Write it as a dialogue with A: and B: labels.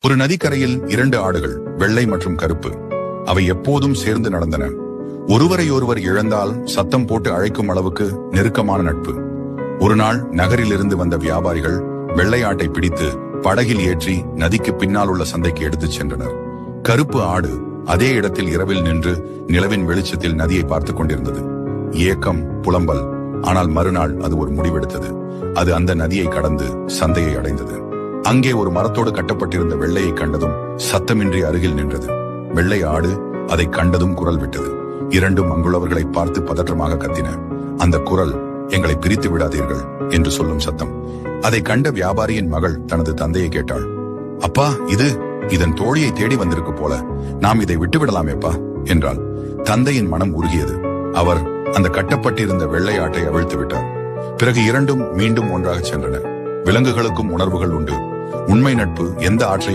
A: ஒரு நதிக்கரையில் 2 ஆடுகள், வெள்ளை மற்றும் கருப்பு. அவை எப்போதும் சேர்ந்து நடந்தன. ஒருவரையொருவர் இழந்தால் சத்தம் போட்டு அழைக்கும் அளவுக்கு நெருக்கமான நட்பு. ஒரு நாள் நகரிலிருந்து வந்த வியாபாரிகள் வெள்ளை ஆட்டை பிடித்து படகில் ஏற்றி நதிக்கு பின்னால் உள்ள சந்தைக்கு எடுத்துச் சென்றனர். கருப்பு ஆடு அதே இடத்தில் இரவில் நின்று நிலவின் வெளிச்சத்தில் நதியை பார்த்துக் கொண்டிருந்தது. ஏக்கம், புலம்பல். ஆனால் மறுநாள் அது ஒரு முடிவெடுத்தது. அது அந்த நதியை கடந்து சந்தையை அடைந்தது. அங்கே ஒரு மரத்தோடு கட்டப்பட்டிருந்த வெள்ளையை கண்டதும் சத்தமின்றி அருகில் நின்றது. வெள்ளை ஆடு அதை கண்டதும் குரல் விட்டது. இரண்டும் அங்குள்ளவர்களை பார்த்து பதற்றமாக கத்தின. அந்த குரல், எங்களை பிரித்து விடாதீர்கள் என்று சொல்லும் சத்தம். அதை கண்ட வியாபாரியின் மகள் தனது தந்தையை கேட்டாள். அப்பா, இதன் தோழியை தேடி வந்திருக்கு போல, நாம் இதை விட்டுவிடலாமேப்பா என்றாள். தந்தையின் மனம் உருகியது. அவர் அந்த கட்டப்பட்டிருந்த வெள்ளை ஆட்டை அவிழ்த்து விட்டார். பிறகு இரண்டும் மீண்டும் ஒன்றாக சென்றன. விலங்குகளுக்கும் உணர்வுகள் உண்டு. உண்மை நட்பு எந்த ஆற்றையும்